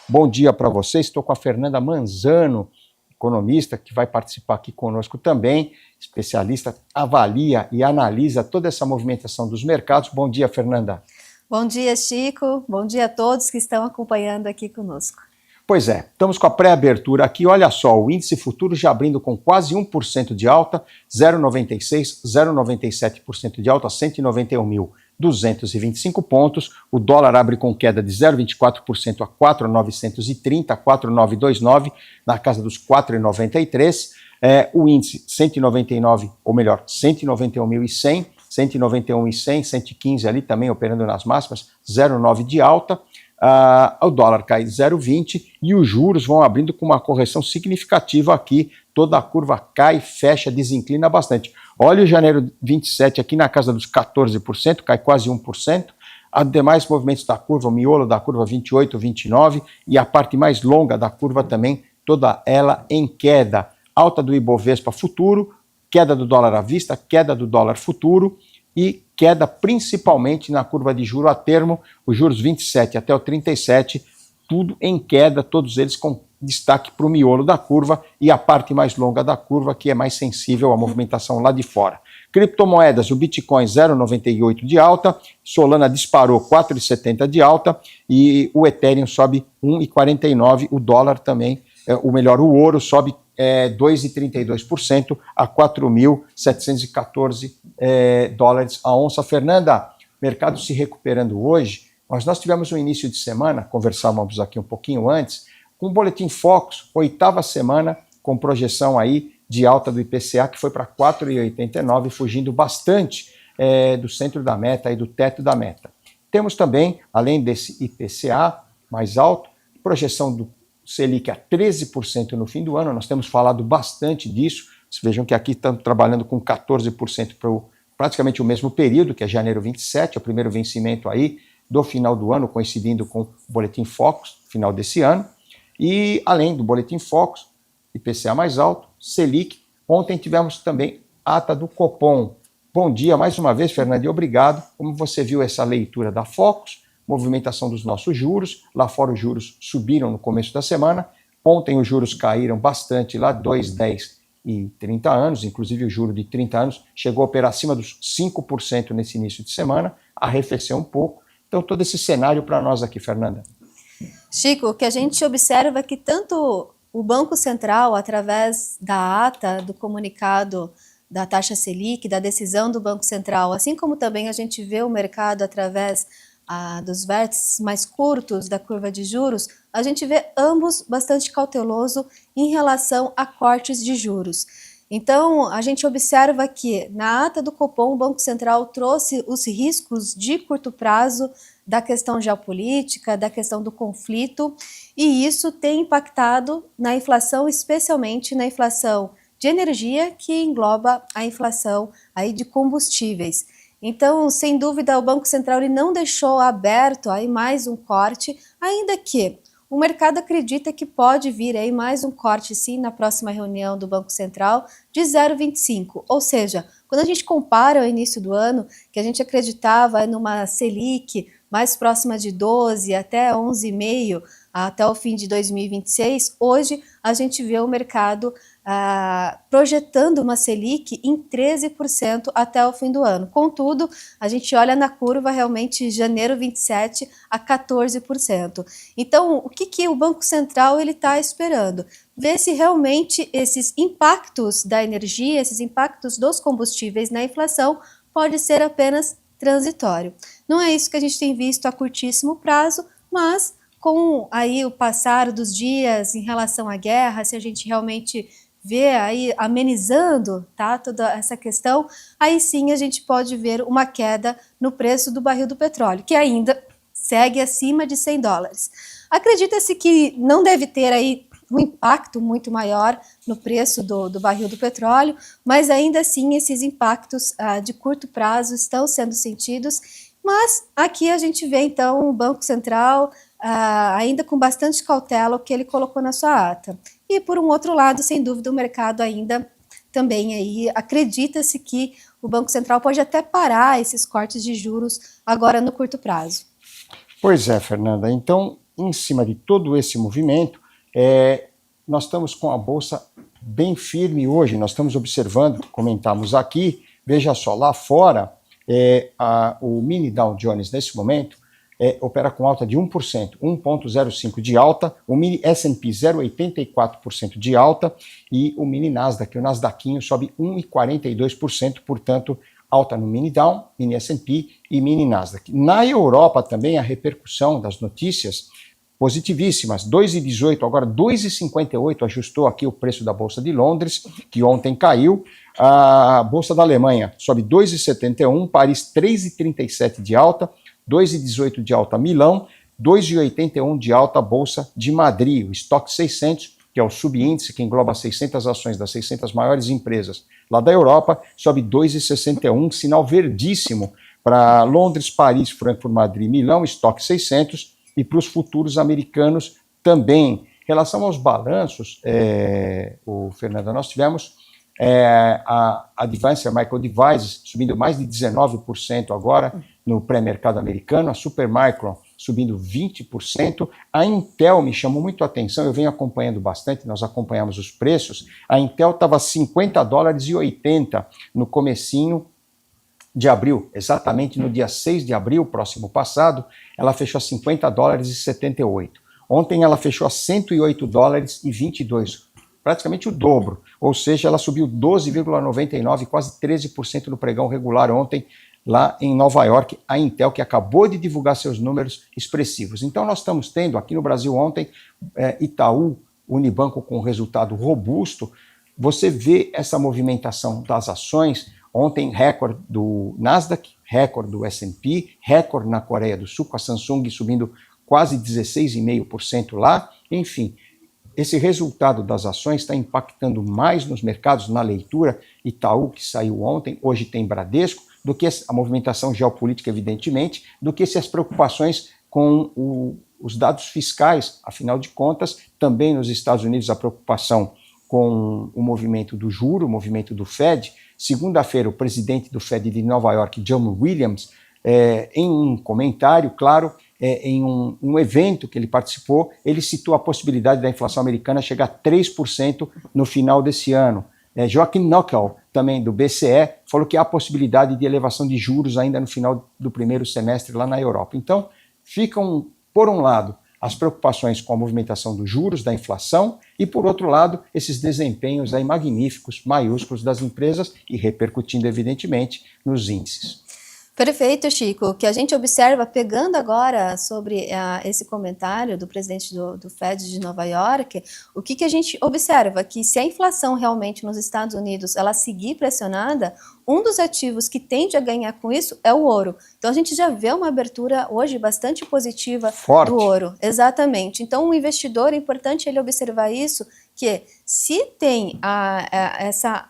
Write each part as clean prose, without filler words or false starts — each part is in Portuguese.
Bom dia para vocês. Estou com a Fernanda Manzano, economista, que vai participar aqui conosco também, especialista, avalia e analisa toda essa movimentação dos mercados. Bom dia, Fernanda. Bom dia, Chico. Bom dia a todos que estão acompanhando aqui conosco. Pois é, estamos com a pré-abertura aqui. Olha só, o índice futuro já abrindo com quase 1% de alta, 0,96%, 0,97% de alta, 191.225 pontos. O dólar abre com queda de 0,24% a 4.930, 4.929, na casa dos 4,93. O índice 199, ou melhor, 191.100, 191.100, 115 ali também operando nas máximas, 0,9 de alta. O dólar cai 0,20 e os juros vão abrindo com uma correção significativa aqui. Toda a curva cai, fecha, desinclina bastante. Olha o janeiro 27 aqui na casa dos 14%, cai quase 1%. Os demais movimentos da curva, o miolo da curva 28, 29 e a parte mais longa da curva também, toda ela em queda. Alta do Ibovespa futuro, queda do dólar à vista, queda do dólar futuro e queda principalmente na curva de juro a termo, os juros 27 até o 37, tudo em queda, todos eles com destaque para o miolo da curva e a parte mais longa da curva, que é mais sensível à movimentação lá de fora. Criptomoedas, o Bitcoin 0,98 de alta, Solana disparou 4,70 de alta e o Ethereum sobe 1,49, o dólar também, o ouro sobe 2,32% a 4.714 dólares a onça. Fernanda, mercado se recuperando hoje, mas nós tivemos um início de semana, conversávamos aqui um pouquinho antes, com o Boletim Focus, 8ª semana, com projeção aí de alta do IPCA, que foi para 4,89, fugindo bastante do centro da meta e do teto da meta. Temos também, além desse IPCA mais alto, projeção do Selic a 13% no fim do ano, nós temos falado bastante disso, vocês vejam que aqui estamos trabalhando com 14% para praticamente o mesmo período, que é janeiro 27, é o primeiro vencimento aí do final do ano, coincidindo com o Boletim Focus, final desse ano, e além do Boletim Focus, IPCA mais alto, Selic, ontem tivemos também ata do Copom. Bom dia mais uma vez, Fernanda, e obrigado. Como você viu essa leitura da Focus, movimentação dos nossos juros, lá fora os juros subiram no começo da semana, ontem os juros caíram bastante lá, 2, 10 e 30 anos, inclusive o juro de 30 anos chegou a operar acima dos 5% nesse início de semana, arrefeceu um pouco, então todo esse cenário para nós aqui, Fernanda. Chico, o que a gente observa é que tanto o Banco Central, através da ata, do comunicado da taxa Selic, da decisão do Banco Central, assim como também a gente vê o mercado através dos vértices mais curtos da curva de juros, a gente vê ambos bastante cauteloso em relação a cortes de juros. Então, a gente observa que na ata do Copom, o Banco Central trouxe os riscos de curto prazo da questão geopolítica, da questão do conflito, e isso tem impactado na inflação, especialmente na inflação de energia, que engloba a inflação aí de combustíveis. Então, sem dúvida, o Banco Central ele não deixou aberto aí mais um corte, ainda que o mercado acredita que pode vir aí mais um corte, sim, na próxima reunião do Banco Central de 0,25. Ou seja, quando a gente compara o início do ano, que a gente acreditava numa Selic mais próxima de 12 até 11,5 até o fim de 2026, hoje a gente vê o mercado projetando uma Selic em 13% até o fim do ano. Contudo, a gente olha na curva realmente janeiro 27 a 14%. Então, o que o Banco Central está esperando? Ver se realmente esses impactos da energia, esses impactos dos combustíveis na inflação pode ser apenas transitório. Não é isso que a gente tem visto a curtíssimo prazo, mas com aí o passar dos dias em relação à guerra, se a gente realmente vê aí amenizando, tá, toda essa questão, aí sim a gente pode ver uma queda no preço do barril do petróleo, que ainda segue acima de 100 dólares. Acredita-se que não deve ter aí um impacto muito maior no preço do barril do petróleo, mas ainda assim esses impactos de curto prazo estão sendo sentidos, mas aqui a gente vê então o Banco Central ainda com bastante cautela o que ele colocou na sua ata. E por um outro lado, sem dúvida, o mercado ainda também aí acredita-se que o Banco Central pode até parar esses cortes de juros agora no curto prazo. Pois é, Fernanda. Então, em cima de todo esse movimento, nós estamos com a Bolsa bem firme hoje. Nós estamos observando, comentamos aqui, veja só, lá fora, o mini Dow Jones nesse momento opera com alta de 1%, 1,05% de alta, o mini S&P 0,84% de alta e o mini Nasdaq, o Nasdaqinho, sobe 1,42%, portanto, alta no mini Dow, mini S&P e mini Nasdaq. Na Europa também a repercussão das notícias positivíssimas, 2,18, agora 2,58, ajustou aqui o preço da Bolsa de Londres, que ontem caiu. A Bolsa da Alemanha sobe 2,71, Paris 3,37 de alta, 2,18 de alta Milão, 2,81 de alta Bolsa de Madrid, o Stock 600, que é o subíndice que engloba 600 ações das 600 maiores empresas lá da Europa, sobe 2,61, sinal verdíssimo para Londres, Paris, Frankfurt, Madrid, Milão, Stock 600, e para os futuros americanos também. Em relação aos balanços, Fernanda, nós tivemos a Advanced Micro Devices subindo mais de 19% agora no pré-mercado americano, a Supermicron subindo 20%, a Intel me chamou muito a atenção, eu venho acompanhando bastante, nós acompanhamos os preços, a Intel estava $50,80 no comecinho de abril, exatamente no dia 6 de abril, próximo passado, ela fechou a $50,78. Ontem ela fechou a $108,22, praticamente o dobro, ou seja, ela subiu 12,99, quase 13% no pregão regular ontem, lá em Nova York, a Intel, que acabou de divulgar seus números expressivos. Então nós estamos tendo aqui no Brasil ontem, Itaú, Unibanco com resultado robusto. Você vê essa movimentação das ações, ontem recorde do Nasdaq, recorde do S&P, recorde na Coreia do Sul, com a Samsung subindo quase 16,5% lá, enfim. Esse resultado das ações está impactando mais nos mercados, na leitura, Itaú, que saiu ontem, hoje tem Bradesco, do que a movimentação geopolítica, evidentemente, do que as preocupações com os dados fiscais. Afinal de contas, também nos Estados Unidos a preocupação com o movimento do juro, o movimento do Fed. Segunda-feira, o presidente do Fed de Nova York, John Williams, em um comentário, claro, em um evento que ele participou, ele citou a possibilidade da inflação americana chegar a 3% no final desse ano. Joachim Knockel, também do BCE, falou que há possibilidade de elevação de juros ainda no final do primeiro semestre lá na Europa. Então, ficam, por um lado, as preocupações com a movimentação dos juros, da inflação, e, por outro lado, esses desempenhos aí magníficos, maiúsculos das empresas e repercutindo, evidentemente, nos índices. Perfeito, Chico. O que a gente observa, pegando agora sobre esse comentário do presidente do Fed de Nova York, o que a gente observa? Que se a inflação realmente nos Estados Unidos ela seguir pressionada, um dos ativos que tende a ganhar com isso é o ouro. Então a gente já vê uma abertura hoje bastante positiva Forte. Do ouro. Exatamente. Então o investidor, é importante ele observar isso, que se tem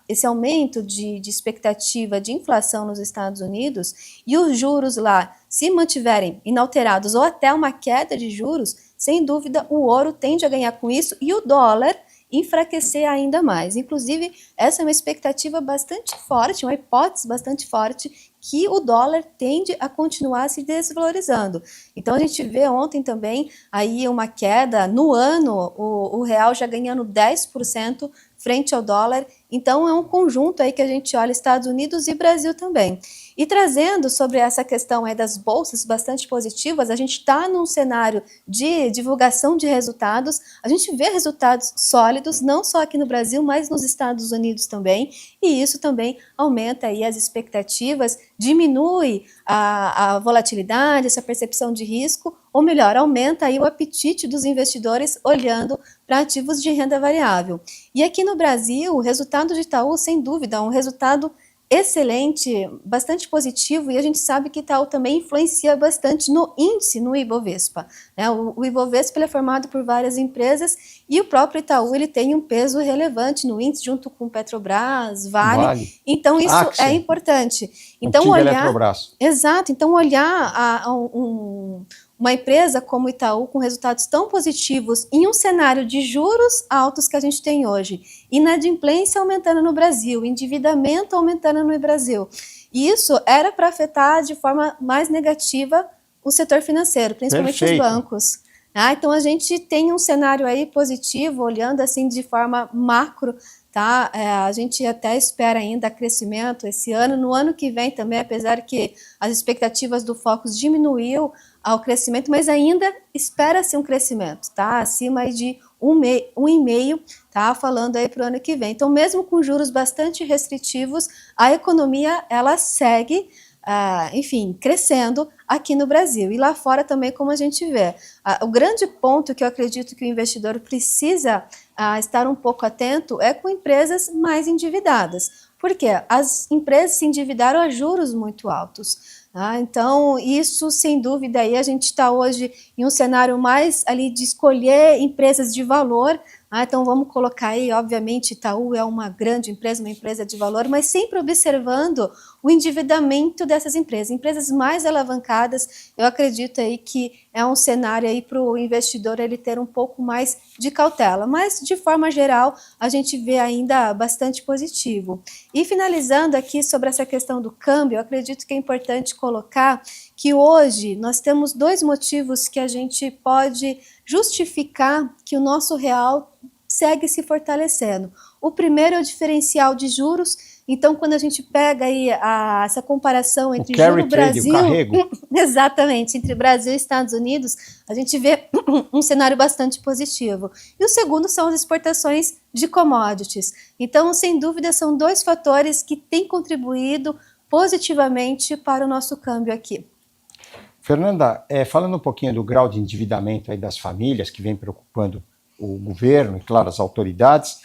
esse aumento de expectativa de inflação nos Estados Unidos e os juros lá se mantiverem inalterados ou até uma queda de juros, sem dúvida o ouro tende a ganhar com isso e o dólar enfraquecer ainda mais. Inclusive, essa é uma expectativa bastante forte, uma hipótese bastante forte, que o dólar tende a continuar se desvalorizando. Então, a gente vê ontem também aí uma queda no ano, o real já ganhando 10% frente ao dólar. Então, é um conjunto aí que a gente olha Estados Unidos e Brasil também. E trazendo sobre essa questão aí das bolsas bastante positivas, a gente está num cenário de divulgação de resultados, a gente vê resultados sólidos, não só aqui no Brasil, mas nos Estados Unidos também, e isso também aumenta aí as expectativas, diminui a volatilidade, essa percepção de risco, ou melhor, aumenta aí o apetite dos investidores olhando para ativos de renda variável. E aqui no Brasil, o resultado de Itaú, sem dúvida, é um resultado excelente, bastante positivo, e a gente sabe que Itaú também influencia bastante no índice, no Ibovespa. O Ibovespa ele é formado por várias empresas e o próprio Itaú ele tem um peso relevante no índice, junto com Petrobras, Vale. Então isso Axia. É importante. Então exato. Então olhar uma empresa como Itaú com resultados tão positivos em um cenário de juros altos que a gente tem hoje, inadimplência aumentando no Brasil, endividamento aumentando no Brasil, e isso era para afetar de forma mais negativa o setor financeiro, principalmente Perfeito. Os bancos. Então a gente tem um cenário aí positivo, olhando assim de forma macro, tá? A gente até espera ainda crescimento esse ano, no ano que vem também, apesar que as expectativas do Focus diminuiu ao crescimento, mas ainda espera-se um crescimento, tá? Acima de 1,5, tá? Falando aí para o ano que vem. Então, mesmo com juros bastante restritivos, a economia, ela segue, enfim, crescendo aqui no Brasil. E lá fora também, como a gente vê. O grande ponto que eu acredito que o investidor precisa estar um pouco atento é com empresas mais endividadas. Por quê? As empresas se endividaram a juros muito altos. Então, isso, sem dúvida, aí a gente está hoje em um cenário mais ali de escolher empresas de valor. Então, vamos colocar aí, obviamente, Itaú é uma grande empresa, uma empresa de valor, mas sempre observando o endividamento dessas empresas. Empresas mais alavancadas, eu acredito aí que é um cenário aí para o investidor ele ter um pouco mais de cautela. Mas, de forma geral, a gente vê ainda bastante positivo. E finalizando aqui sobre essa questão do câmbio, eu acredito que é importante colocar que hoje nós temos dois motivos que a gente pode justificar que o nosso real segue se fortalecendo. O primeiro é o diferencial de juros. Então, quando a gente pega aí essa comparação entre juro Brasil, exatamente, entre Brasil e Estados Unidos, a gente vê um cenário bastante positivo. E o segundo são as exportações de commodities. Então, sem dúvida, são dois fatores que têm contribuído positivamente para o nosso câmbio aqui. Fernanda, falando um pouquinho do grau de endividamento aí das famílias que vem preocupando o governo e, claro, as autoridades,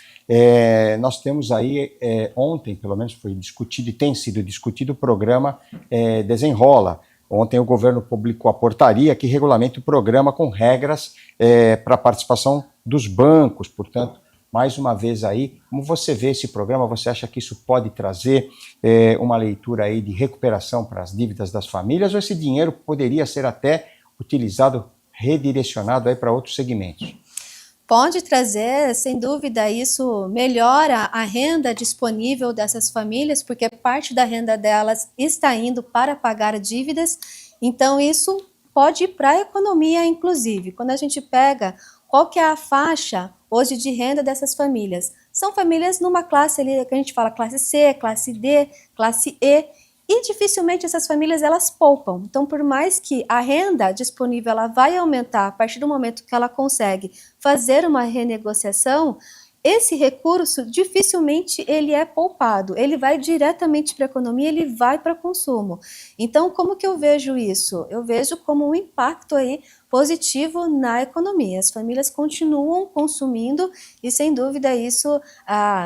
nós temos aí, ontem, pelo menos foi discutido e tem sido discutido o programa Desenrola. Ontem o governo publicou a portaria que regulamenta o programa com regras para a participação dos bancos. Portanto, mais uma vez aí, como você vê esse programa, você acha que isso pode trazer uma leitura aí de recuperação para as dívidas das famílias, ou esse dinheiro poderia ser até utilizado, redirecionado aí para outros segmentos? Pode trazer, sem dúvida, isso melhora a renda disponível dessas famílias, porque parte da renda delas está indo para pagar dívidas, então isso pode ir para a economia, inclusive. Quando a gente pega qual que é a faixa hoje de renda dessas famílias, são famílias numa classe ali, que a gente fala classe C, classe D, classe E, e dificilmente essas famílias elas poupam. Então, por mais que a renda disponível ela vai aumentar a partir do momento que ela consegue fazer uma renegociação, esse recurso dificilmente ele é poupado, ele vai diretamente para a economia, ele vai para consumo. Então, como que eu vejo isso? Eu vejo como um impacto aí positivo na economia. As famílias continuam consumindo e, sem dúvida, isso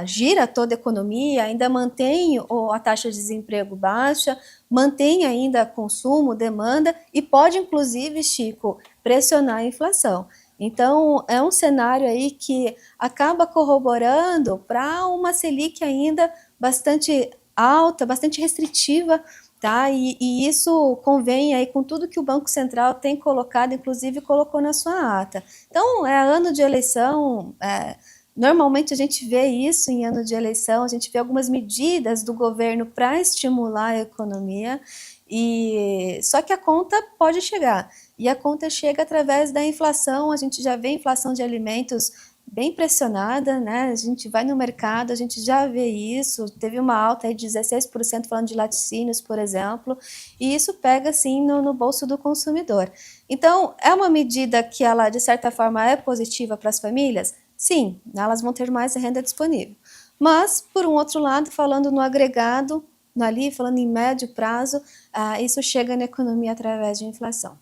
gira toda a economia, ainda mantém a taxa de desemprego baixa, mantém ainda consumo, demanda e pode, inclusive, Chico, pressionar a inflação. Então, é um cenário aí que acaba corroborando para uma Selic ainda bastante alta, bastante restritiva, tá? E isso convém aí com tudo que o Banco Central tem colocado, inclusive colocou na sua ata. Então, é ano de eleição, normalmente a gente vê isso em ano de eleição, a gente vê algumas medidas do governo para estimular a economia, só que a conta pode chegar, e a conta chega através da inflação. A gente já vê a inflação de alimentos bem pressionada, né? A gente vai no mercado, a gente já vê isso, teve uma alta aí de 16% falando de laticínios, por exemplo, e isso pega assim no bolso do consumidor. Então, é uma medida que ela, de certa forma, é positiva para as famílias? Sim, elas vão ter mais renda disponível. Mas, por um outro lado, falando no agregado, falando em médio prazo, isso chega na economia através de inflação.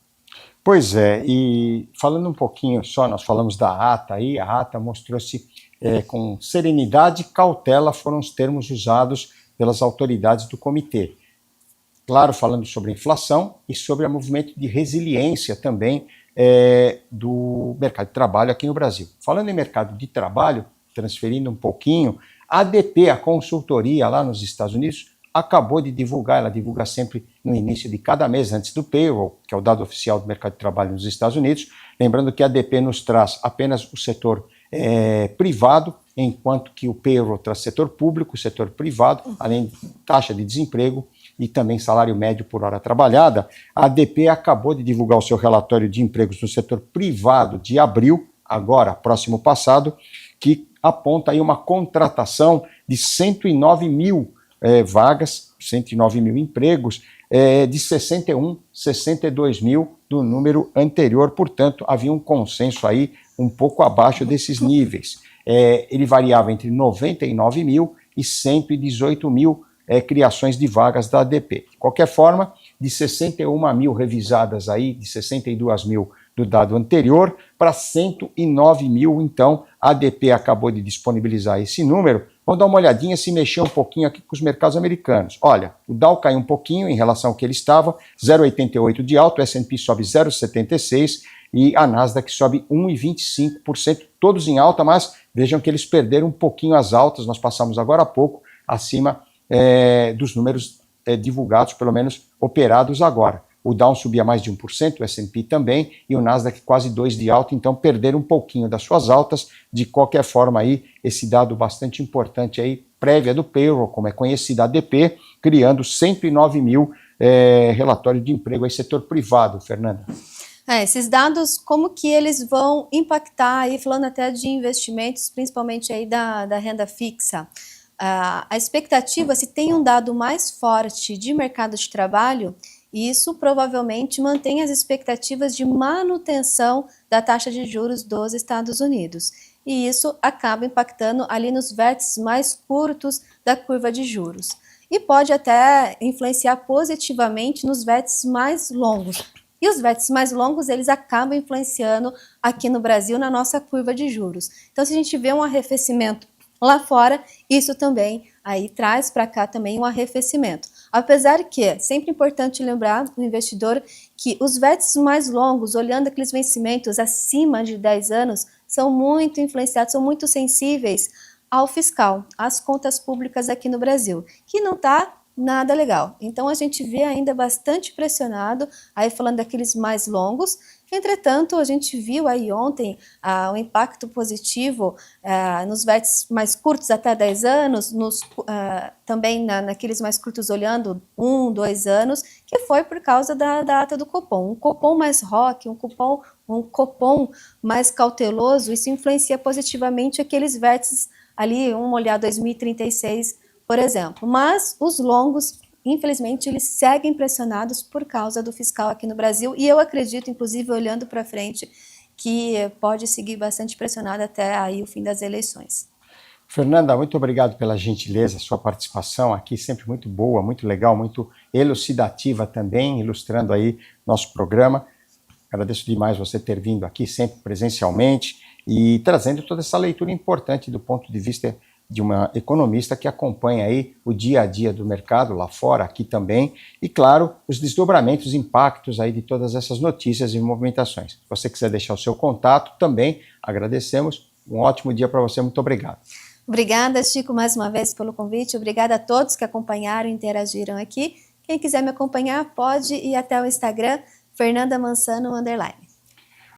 Pois é, e falando um pouquinho só, nós falamos da ata aí, a ata mostrou-se com serenidade e cautela, foram os termos usados pelas autoridades do comitê. Claro, falando sobre inflação e sobre o movimento de resiliência também do mercado de trabalho aqui no Brasil. Falando em mercado de trabalho, transferindo um pouquinho, a ADP, a consultoria lá nos Estados Unidos, acabou de divulgar, ela divulga sempre no início de cada mês, antes do payroll, que é o dado oficial do mercado de trabalho nos Estados Unidos, lembrando que a ADP nos traz apenas o setor privado, enquanto que o payroll traz setor público, setor privado, além de taxa de desemprego e também salário médio por hora trabalhada, a ADP acabou de divulgar o seu relatório de empregos no setor privado de abril, agora, próximo passado, que aponta aí uma contratação de 109 mil vagas, 109 mil empregos, de 62 mil do número anterior, portanto, havia um consenso aí um pouco abaixo desses níveis. Ele variava entre 99 mil e 118 mil criações de vagas da ADP. De qualquer forma, de 61 mil revisadas aí, de 62 mil do dado anterior, para 109 mil, então, a ADP acabou de disponibilizar esse número. Vamos dar uma olhadinha se mexer um pouquinho aqui com os mercados americanos. Olha, o Dow caiu um pouquinho em relação ao que ele estava, 0,88 de alto, o S&P sobe 0,76 e a Nasdaq sobe 1,25%, todos em alta, mas vejam que eles perderam um pouquinho as altas, nós passamos agora há pouco acima dos números divulgados, pelo menos operados agora. O Dow subia mais de 1%, o S&P também, e o Nasdaq quase 2% de alta, então perderam um pouquinho das suas altas. De qualquer forma, aí, esse dado bastante importante aí, prévia do payroll, como é conhecida a ADP, criando 109 mil relatório de emprego aí, setor privado, Fernanda. Esses dados, como que eles vão impactar, aí, falando até de investimentos, principalmente aí da renda fixa? A expectativa, se tem um dado mais forte de mercado de trabalho, isso provavelmente mantém as expectativas de manutenção da taxa de juros dos Estados Unidos. E isso acaba impactando ali nos vértices mais curtos da curva de juros. E pode até influenciar positivamente nos vértices mais longos. E os vértices mais longos, eles acabam influenciando aqui no Brasil na nossa curva de juros. Então, se a gente vê um arrefecimento lá fora, isso também aí traz para cá também um arrefecimento. Apesar que é sempre importante lembrar do investidor que os vértices mais longos, olhando aqueles vencimentos acima de 10 anos, são muito influenciados, são muito sensíveis ao fiscal, às contas públicas aqui no Brasil, que não está nada legal. Então a gente vê ainda bastante pressionado, aí falando daqueles mais longos. Entretanto, a gente viu aí ontem o impacto positivo nos vértices mais curtos até 10 anos, também naqueles mais curtos olhando 1, 2 anos, que foi por causa da ata do Copom. Um Copom mais rock, um Copom mais cauteloso, isso influencia positivamente aqueles vértices ali, vamos olhar 2036, por exemplo. Mas os longos, infelizmente, eles seguem pressionados por causa do fiscal aqui no Brasil, e eu acredito, inclusive, olhando para frente, que pode seguir bastante pressionado até aí o fim das eleições. Fernanda, muito obrigado pela gentileza, sua participação aqui, sempre muito boa, muito legal, muito elucidativa também, ilustrando aí nosso programa. Agradeço demais você ter vindo aqui sempre presencialmente e trazendo toda essa leitura importante do ponto de vista de uma economista que acompanha aí o dia a dia do mercado lá fora, aqui também, e claro, os desdobramentos, os impactos aí de todas essas notícias e movimentações. Se você quiser deixar o seu contato, também agradecemos. Um ótimo dia para você, muito obrigado. Obrigada, Chico, mais uma vez pelo convite. Obrigada a todos que acompanharam e interagiram aqui. Quem quiser me acompanhar pode ir até o Instagram, Fernanda Mansano _.